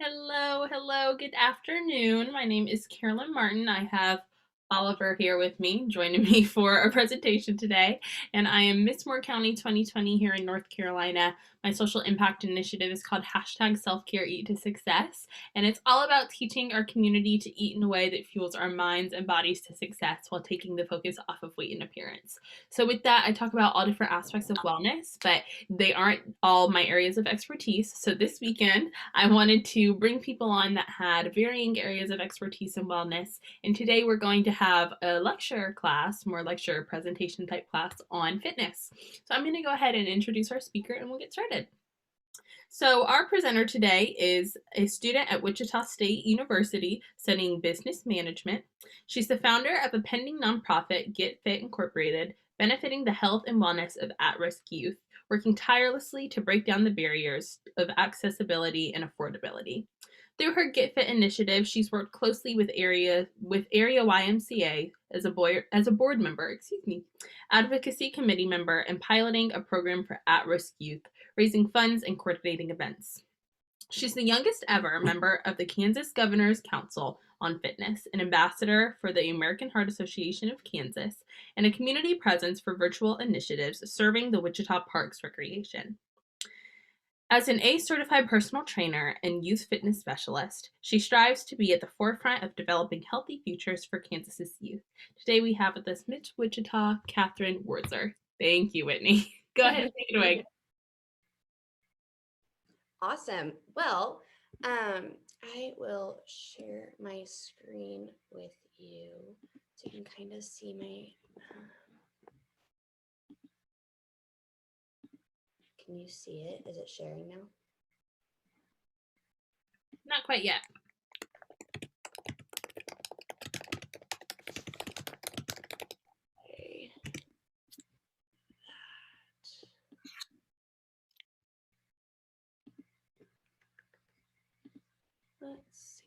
Hello, good afternoon. My name is Karolyn Martin. I have Oliver here with me, joining me for a presentation today, and I am Miss Moore County 2020 here in North Carolina. My social impact initiative is called Self Kare Eat to Success, and it's all about teaching our community to eat in a way that fuels our minds and bodies to success while taking the focus off of weight and appearance. So with that, I talk about all different aspects of wellness, but they aren't all my areas of expertise. So this weekend, I wanted to bring people on that had varying areas of expertise in wellness. And today we're going to have a lecture class, more lecture presentation type class on fitness. So I'm going to go ahead and introduce our speaker and we'll get started. So our presenter today is a student at Wichita State University studying business management. She's the founder of a pending nonprofit, Get Fit Incorporated, benefiting the health and wellness of at-risk youth, working tirelessly to break down the barriers of accessibility and affordability. Through her Get Fit initiative, she's worked closely with area YMCA as a board member, advocacy committee member, and piloting a program for at-risk youth, raising funds and coordinating events. She's the youngest ever member of the Kansas Governor's Council on Fitness, an ambassador for the American Heart Association of Kansas, and a community presence for virtual initiatives serving the Wichita Parks Recreation. As an A-certified personal trainer and youth fitness specialist, she strives to be at the forefront of developing healthy futures for Kansas's youth. Today we have with us Miss Wichita, Catherine Wurzer. Thank you, Whitney. Go ahead and take it away. Awesome. Well, I will share my screen with you so you can kind of see my, can you see it? Is it sharing now? Not quite yet. Okay. Let's see.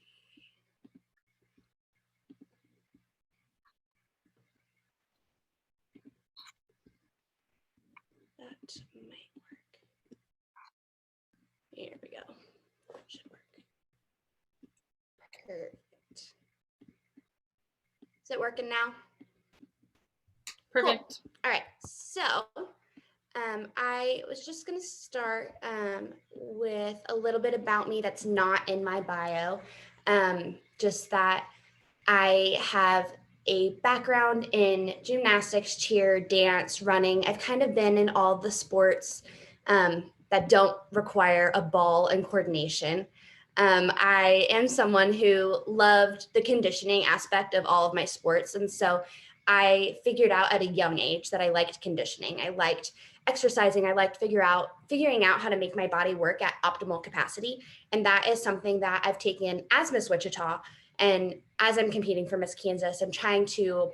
That might work. Here we go. Should work. Perfect. Is it working now? Perfect. Cool. All right. So I was just going to start with a little bit about me that's not in my bio. Just that I have a background in gymnastics, cheer, dance, running. I've kind of been in all the sports that don't require a ball and coordination. I am someone who loved the conditioning aspect of all of my sports. And so I figured out at a young age that I liked conditioning. I liked exercising. I liked figuring out how to make my body work at optimal capacity. And that is something that I've taken as Miss Wichita. And as I'm competing for Miss Kansas, I'm trying to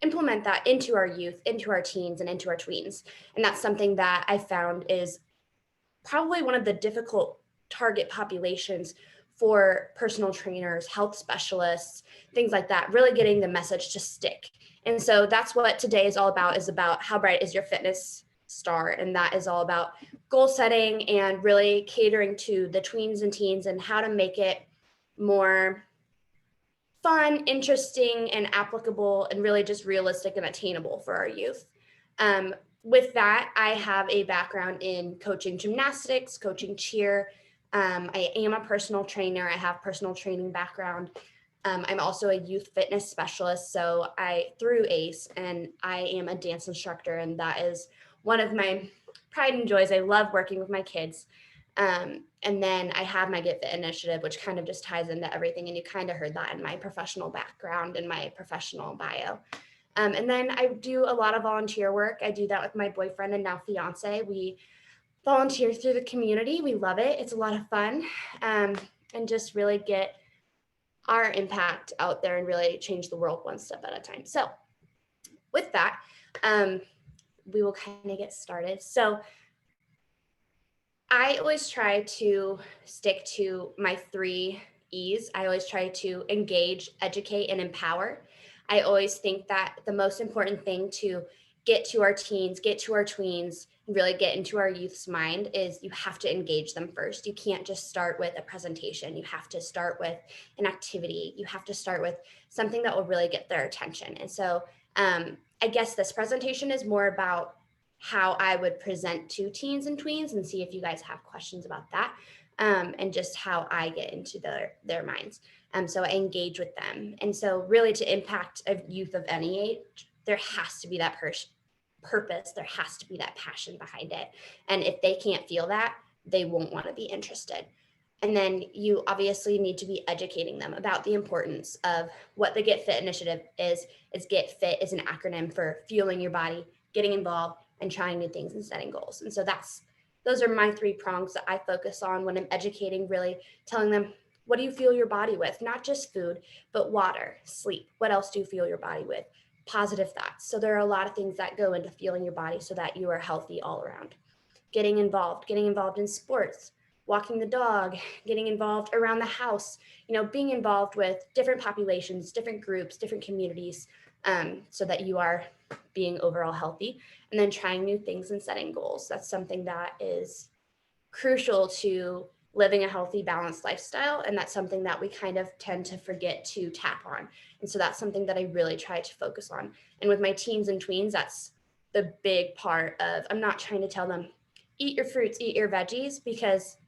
implement that into our youth, into our teens, and into our tweens. And that's something that I found is probably one of the difficult target populations for personal trainers, health specialists, things like that, really getting the message to stick. And so that's what today is all about, is about how bright is your fitness star. And that is all about goal setting and really catering to the tweens and teens and how to make it more fun, interesting, and applicable, and really just realistic and attainable for our youth. With that, I have a background in coaching gymnastics, coaching cheer. I am a personal trainer. I have personal training background. I'm also a youth fitness specialist. So through ACE, and I am a dance instructor. And that is one of my pride and joys. I love working with my kids. And then I have my Get Fit initiative, which kind of just ties into everything. And you kind of heard that in my professional background and my professional bio. And then I do a lot of volunteer work. I do that with my boyfriend and now fiance. We volunteer through the community. We love it. It's a lot of fun, and just really get our impact out there and really change the world one step at a time. So with that, we will kind of get started. So I always try to stick to my 3 E's. I always try to engage, educate, and empower. I always think that the most important thing to get to our teens, get to our tweens, and really get into our youth's mind is you have to engage them first. You can't just start with a presentation. You have to start with an activity. You have to start with something that will really get their attention. And so I guess this presentation is more about how I would present to teens and tweens and see if you guys have questions about that. And just how I get into their minds. So I engage with them. And so really to impact a youth of any age, there has to be that purpose. There has to be that passion behind it. And if they can't feel that, they won't want to be interested. And then you obviously need to be educating them about the importance of what the Get Fit initiative is. Get Fit is an acronym for fueling your body, getting involved, and trying new things and setting goals. And so those are my 3 prongs that I focus on when I'm educating, really telling them, what do you fuel your body with? Not just food, but water, sleep. What else do you fuel your body with? Positive thoughts. So there are a lot of things that go into fueling your body so that you are healthy all around. Getting involved in sports, walking the dog, getting involved around the house, being involved with different populations, different groups, different communities, so that you are being overall healthy. And then trying new things and setting goals. That's something that is crucial to living a healthy, balanced lifestyle. And that's something that we kind of tend to forget to tap on. And so that's something that I really try to focus on. And with my teens and tweens, that's the big part of, I'm not trying to tell them, eat your fruits, eat your veggies, because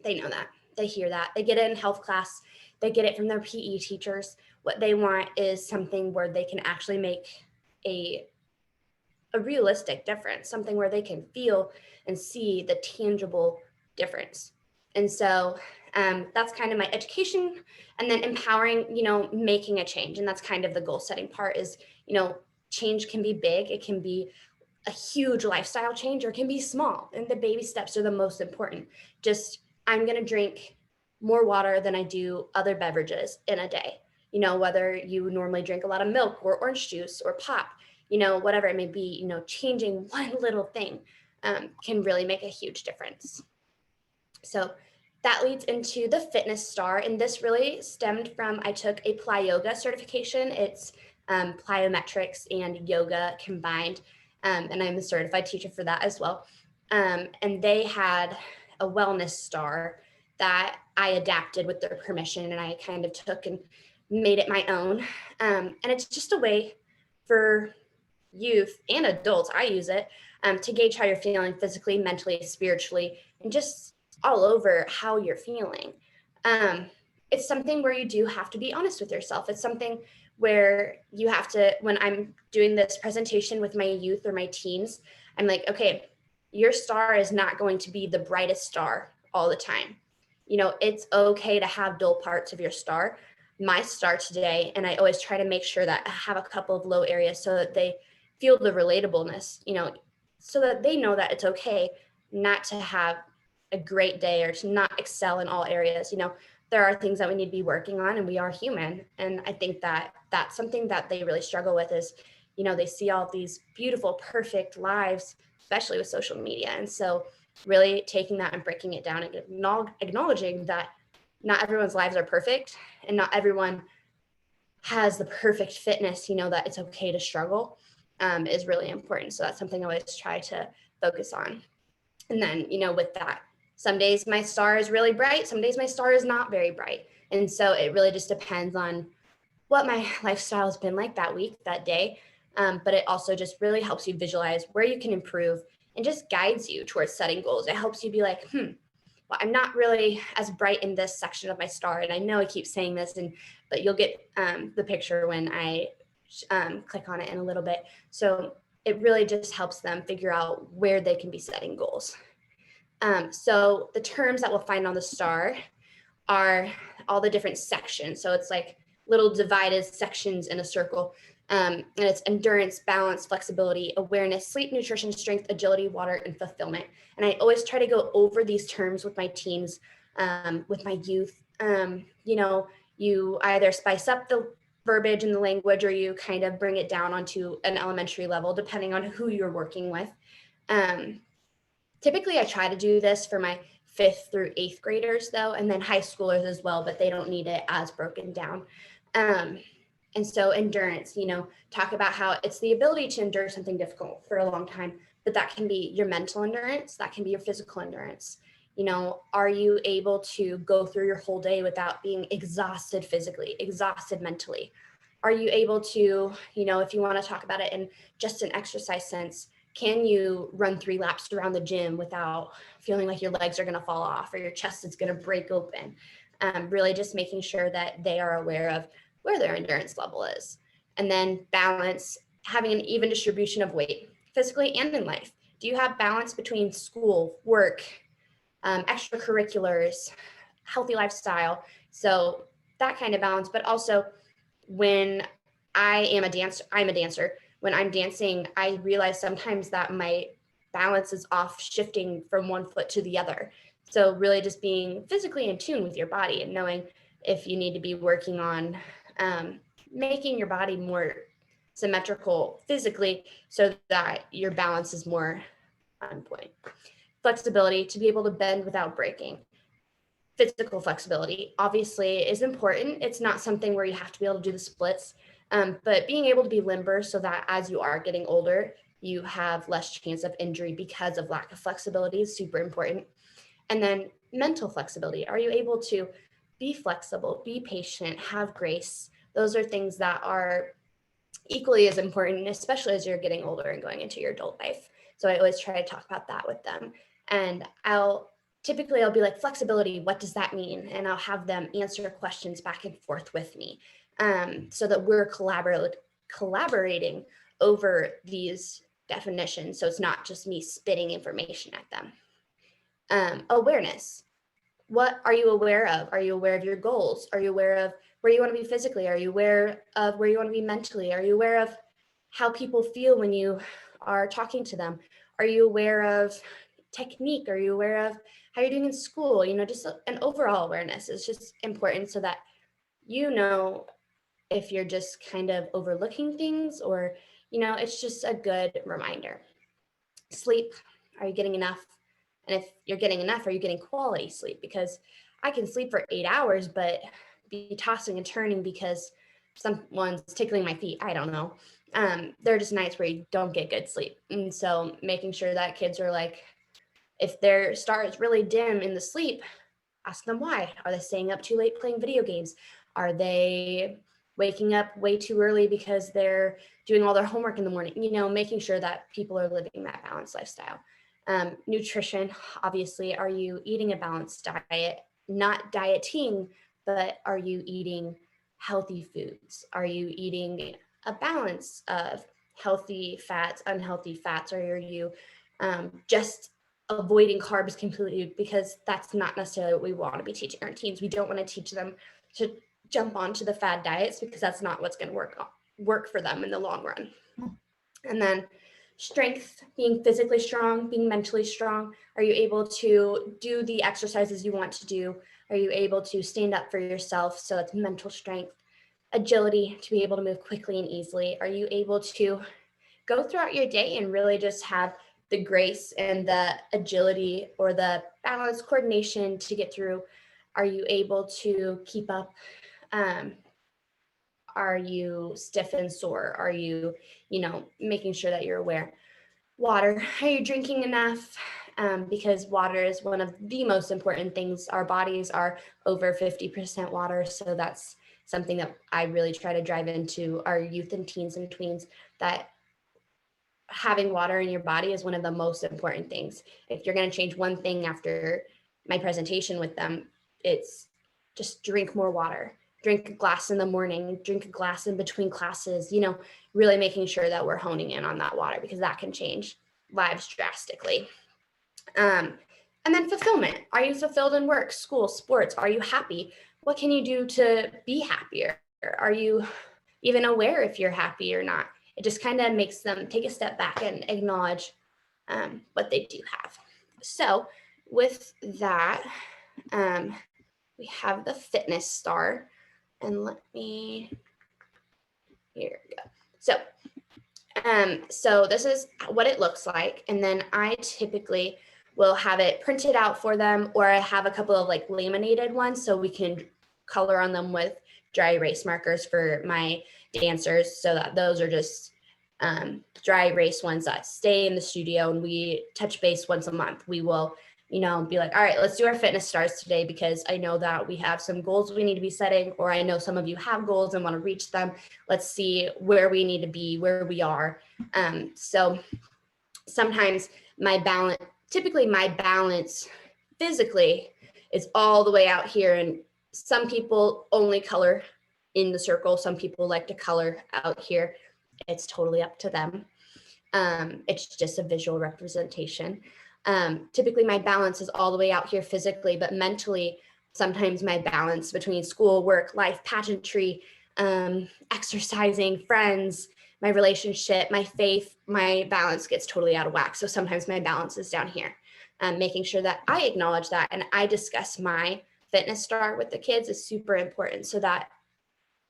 they know that. They hear that. They get it in health class. They get it from their PE teachers. What they want is something where they can actually make a realistic difference, something where they can feel and see the tangible difference. And so that's kind of my education, and then empowering, making a change. And that's kind of the goal setting part is, change can be big. It can be a huge lifestyle change, or it can be small. And the baby steps are the most important. Just, I'm going to drink more water than I do other beverages in a day. Whether you normally drink a lot of milk or orange juice or pop, whatever it may be, changing one little thing can really make a huge difference. So that leads into the fitness star. And this really stemmed from, I took a Plyoga certification. It's plyometrics and yoga combined. And I'm a certified teacher for that as well. And they had a wellness star that I adapted with their permission, and I kind of took and made it my own. And it's just a way for youth and adults, I use it, to gauge how you're feeling physically, mentally, spiritually, and just all over how you're feeling. It's something where you do have to be honest with yourself. It's something where you have to, when I'm doing this presentation with my youth or my teens, I'm like, okay, your star is not going to be the brightest star all the time. It's okay to have dull parts of your star. My star today, and I always try to make sure that I have a couple of low areas so that they feel the relatableness, so that they know that it's okay not to have a great day or to not excel in all areas. There are things that we need to be working on, and we are human. And I think that that's something that they really struggle with is, they see all these beautiful, perfect lives, especially with social media. And so really taking that and breaking it down and acknowledging that not everyone's lives are perfect and not everyone has the perfect fitness, that it's okay to struggle, is really important. So that's something I always try to focus on. And then, with that, some days my star is really bright. Some days my star is not very bright. And so it really just depends on what my lifestyle has been like that week, that day. But it also just really helps you visualize where you can improve and just guides you towards setting goals. It helps you be like, well, I'm not really as bright in this section of my star. And I know I keep saying this, but you'll get the picture when I click on it in a little bit. So it really just helps them figure out where they can be setting goals. So the terms that we'll find on the star are all the different sections. So it's like little divided sections in a circle. And it's endurance, balance, flexibility, awareness, sleep, nutrition, strength, agility, water, and fulfillment. And I always try to go over these terms with my teens, with my youth. You either spice up the verbiage and the language, or you kind of bring it down onto an elementary level, depending on who you're working with. Typically, I try to do this for my 5th through 8th graders, though, and then high schoolers as well, but they don't need it as broken down. And so endurance, talk about how it's the ability to endure something difficult for a long time, but that can be your mental endurance, that can be your physical endurance. Are you able to go through your whole day without being exhausted physically, exhausted mentally? Are you able to, if you want to talk about it in just an exercise sense, can you run 3 laps around the gym without feeling like your legs are going to fall off or your chest is going to break open? Really just making sure that they are aware of where their endurance level is. And then balance, having an even distribution of weight, physically and in life. Do you have balance between school, work, extracurriculars, healthy lifestyle? So that kind of balance, but also when I'm a dancer. When I'm dancing, I realize sometimes that my balance is off, shifting from one foot to the other. So really just being physically in tune with your body and knowing if you need to be working on making your body more symmetrical physically so that your balance is more on point. Flexibility, to be able to bend without breaking. Physical flexibility obviously is important. It's not something where you have to be able to do the splits, but being able to be limber so that as you are getting older, you have less chance of injury because of lack of flexibility is super important. And then mental flexibility. Are you able to be flexible, be patient, have grace? Those are things that are equally as important, especially as you're getting older and going into your adult life. So I always try to talk about that with them. And I'll be like, flexibility, what does that mean? And I'll have them answer questions back and forth with me, so that we're collaborating over these definitions. So it's not just me spitting information at them. Awareness. What are you aware of? Are you aware of your goals? Are you aware of where you want to be physically? Are you aware of where you want to be mentally? Are you aware of how people feel when you are talking to them? Are you aware of technique? Are you aware of how you're doing in school? Just an overall awareness is just important so that if you're just kind of overlooking things or, it's just a good reminder. Sleep, are you getting enough? And if you're getting enough, are you getting quality sleep? Because I can sleep for 8 hours, but be tossing and turning because someone's tickling my feet. I don't know. There are just nights where you don't get good sleep. And so making sure that kids are like, if their star is really dim in the sleep, ask them why. Are they staying up too late playing video games? Are they waking up way too early because they're doing all their homework in the morning? Making sure that people are living that balanced lifestyle. Nutrition, obviously, are you eating a balanced diet? Not dieting, but are you eating healthy foods? Are you eating a balance of healthy fats, unhealthy fats? Or are you just avoiding carbs completely? Because that's not necessarily what we want to be teaching our teens. We don't want to teach them to jump onto the fad diets because that's not what's going to work for them in the long run. And then strength, being physically strong, being mentally strong. Are you able to do the exercises you want to do? Are you able to stand up for yourself? So that's mental strength. Agility, to be able to move quickly and easily. Are you able to go throughout your day and really just have the grace and the agility or the balance, coordination to get through? Are you able to keep up? Are you stiff and sore? Are you, making sure that you're aware? Water, are you drinking enough? Because water is one of the most important things. Our bodies are over 50% water. So that's something that I really try to drive into our youth and teens and tweens, that having water in your body is one of the most important things. If you're going to change one thing after my presentation with them, it's just drink more water. Drink a glass in the morning, drink a glass in between classes, really making sure that we're honing in on that water, because that can change lives drastically. And then fulfillment. Are you fulfilled in work, school, sports? Are you happy? What can you do to be happier? Are you even aware if you're happy or not? It just kind of makes them take a step back and acknowledge what they do have. So with that, we have the fitness star. And here we go. So this is what it looks like. And then I typically will have it printed out for them, or I have a couple of like laminated ones so we can color on them with dry erase markers for my dancers, so that those are just dry erase ones that stay in the studio, and we touch base once a month. We will, be like, all right, let's do our fitness stars today, because I know that we have some goals we need to be setting, or I know some of you have goals and want to reach them. Let's see where we need to be, where we are. So sometimes typically my balance physically is all the way out here, and some people only color in the circle. Some people like to color out here. It's totally up to them. It's just a visual representation. Typically my balance is all the way out here physically, but mentally, sometimes my balance between school, work, life, pageantry, exercising, friends, my relationship, my faith, my balance gets totally out of whack. So sometimes my balance is down here. Making sure that I acknowledge that and I discuss my fitness star with the kids is super important, so that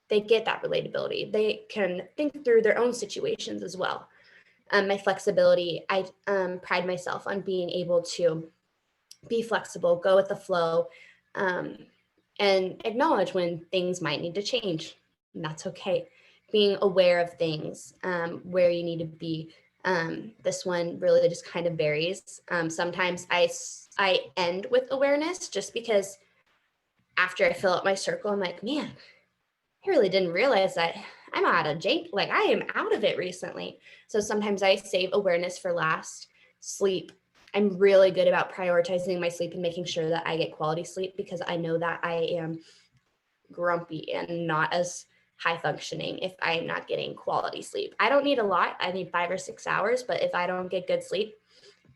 they get that relatability. They can think through their own situations as well. My flexibility, I pride myself on being able to be flexible, go with the flow, and acknowledge when things might need to change. And that's okay. Being aware of things, where you need to be. This one really just kind of varies. Sometimes I end with awareness, just because after I fill up my circle, I'm like, man, I really didn't realize that I'm out of jank. Like, I am out of it recently. So sometimes I save awareness for last. Sleep. I'm really good about prioritizing my sleep and making sure that I get quality sleep, because I know that I am grumpy and not as high functioning if I am not getting quality sleep. I don't need a lot. I need 5 or 6 hours, but if I don't get good sleep,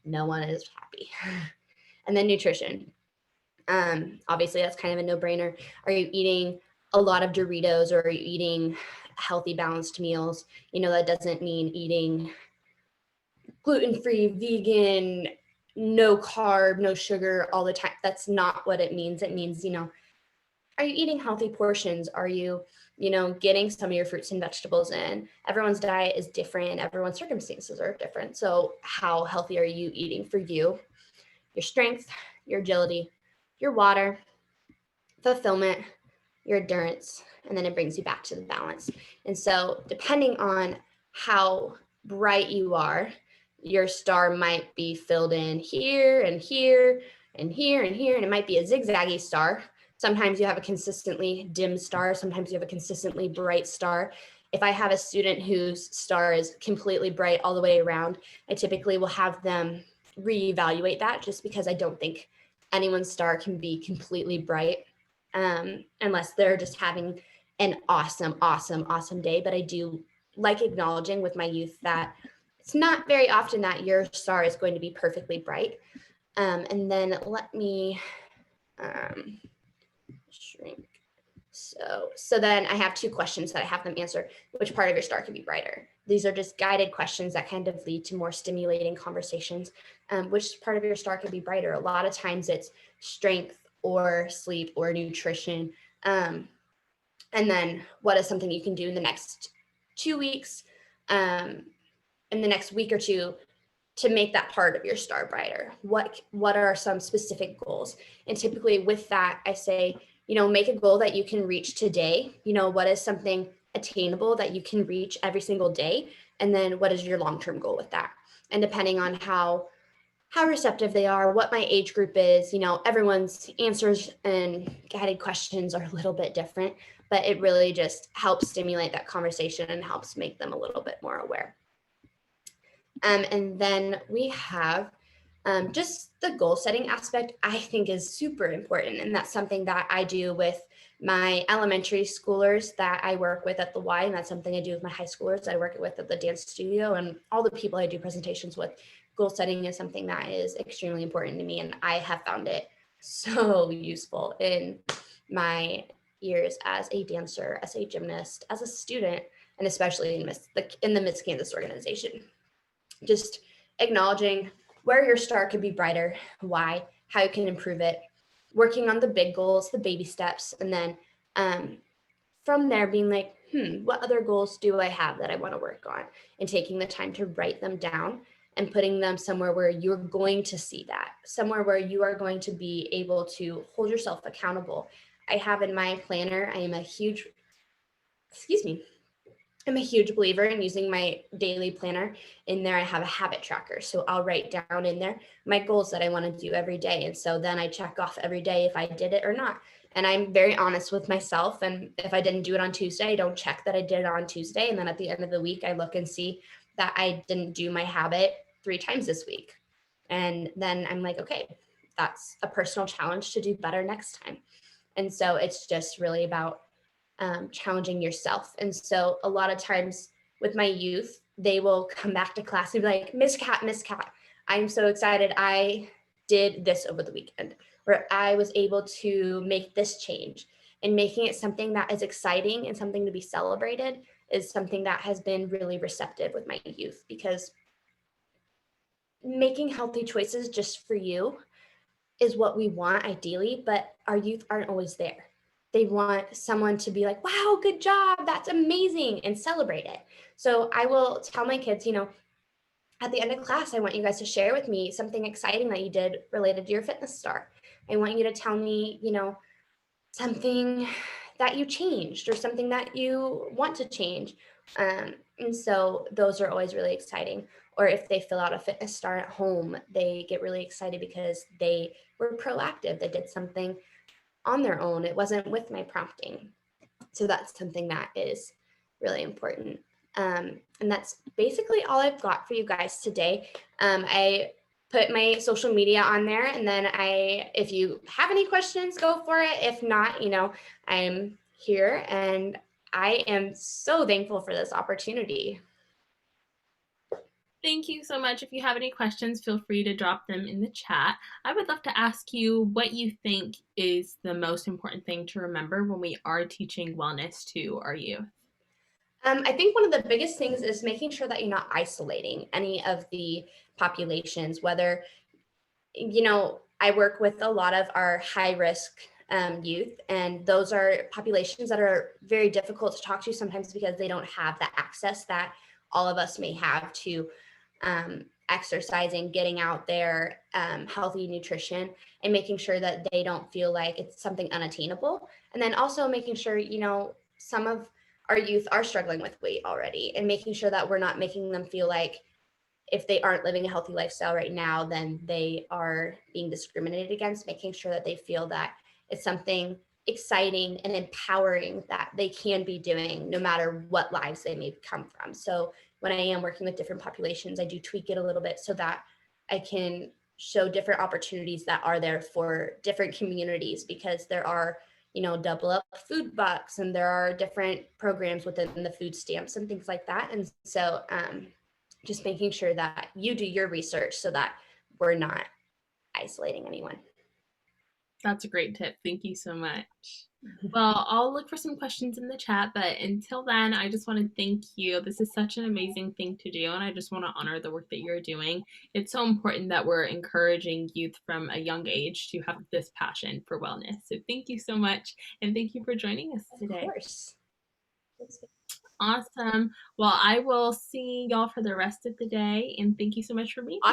no one is happy. And then nutrition. Obviously that's kind of a no-brainer. Are you eating a lot of Doritos, or are you eating healthy, balanced meals? That doesn't mean eating gluten-free, vegan, no carb, no sugar all the time. That's not what it means. It means, are you eating healthy portions? Are you, getting some of your fruits and vegetables in? Everyone's diet is different. Everyone's circumstances are different. So how healthy are you eating for you? Your strength, your agility, your water, fulfillment, your endurance, and then it brings you back to the balance. And so depending on how bright you are, your star might be filled in here and here and here and here, and it might be a zigzaggy star. Sometimes you have a consistently dim star. Sometimes you have a consistently bright star. If I have a student whose star is completely bright all the way around, I typically will have them reevaluate that, just because I don't think anyone's star can be completely bright, unless they're just having an awesome, awesome, awesome day. But I do like acknowledging with my youth that it's not very often that your star is going to be perfectly bright. And then let me shrink. So then I have 2 questions that I have them answer. Which part of your star could be brighter? These are just guided questions that kind of lead to more stimulating conversations. Which part of your star could be brighter? A lot of times it's strength or sleep or nutrition. And then what is something you can do in the next 2 weeks, in the next week or two, to make that part of your star brighter? What are some specific goals? And typically with that, I say, make a goal that you can reach today. What is something attainable that you can reach every single day? And then what is your long-term goal with that? And depending on how receptive they are, what my age group is, everyone's answers and guided questions are a little bit different, but it really just helps stimulate that conversation and helps make them a little bit more aware. And then we have just the goal setting aspect, I think, is super important. And that's something that I do with my elementary schoolers that I work with at the Y. And that's something I do with my high schoolers I work with at the dance studio, and all the people I do presentations with. Goal setting is something that is extremely important to me. And I have found it so useful in my years as a dancer, as a gymnast, as a student, and especially in the Miss Kansas organization. Just acknowledging where your star could be brighter, why, how you can improve it, working on the big goals, the baby steps, and then from there being like, what other goals do I have that I want to work on? And taking the time to write them down and putting them somewhere where you're going to see that, somewhere where you are going to be able to hold yourself accountable. I have in my planner, I am a huge excuse me, I'm a huge believer in using my daily planner. In there, I have a habit tracker. So I'll write down in there my goals that I want to do every day. And so then I check off every day if I did it or not. And I'm very honest with myself. And if I didn't do it on Tuesday, I don't check that I did it on Tuesday. And then at the end of the week, I look and see that I didn't do my habit 3 times this week. And then I'm like, okay, that's a personal challenge to do better next time. And so it's just really about challenging yourself. And so a lot of times with my youth, they will come back to class and be like, Miss Cat, I'm so excited. I did this over the weekend, or I was able to make this change. And making it something that is exciting and something to be celebrated is something that has been really receptive with my youth, because making healthy choices just for you is what we want ideally, but our youth aren't always there. They want someone to be like, wow, good job, that's amazing, and celebrate it. So I will tell my kids, at the end of class, I want you guys to share with me something exciting that you did related to your fitness start. I want you to tell me, something that you changed or something that you want to change. And so those are always really exciting. Or if they fill out a fitness star at home, they get really excited because they were proactive. They did something on their own. It wasn't with my prompting. So that's something that is really important. And that's basically all I've got for you guys today. I put my social media on there, and then if you have any questions, go for it. If not, I'm here, and I am so thankful for this opportunity. Thank you so much. If you have any questions, feel free to drop them in the chat. I would love to ask you what you think is the most important thing to remember when we are teaching wellness to our youth. I think one of the biggest things is making sure that you're not isolating any of the populations, whether, I work with a lot of our high risk youth, and those are populations that are very difficult to talk to sometimes because they don't have the access that all of us may have to exercising, getting out there, healthy nutrition, and making sure that they don't feel like it's something unattainable. And then also making sure, some of our youth are struggling with weight already, and making sure that we're not making them feel like if they aren't living a healthy lifestyle right now, then they are being discriminated against, making sure that they feel that it's something exciting and empowering that they can be doing no matter what lives they may come from. So when I am working with different populations, I do tweak it a little bit so that I can show different opportunities that are there for different communities, because there are, double up food bucks, and there are different programs within the food stamps and things like that. And so just making sure that you do your research so that we're not isolating anyone. That's a great tip. Thank you so much. Well, I'll look for some questions in the chat, but until then, I just want to thank you. This is such an amazing thing to do, and I just want to honor the work that you're doing. It's so important that we're encouraging youth from a young age to have this passion for wellness. So thank you so much, and thank you for joining us today. Of course. Awesome. Well, I will see y'all for the rest of the day, and thank you so much for being here.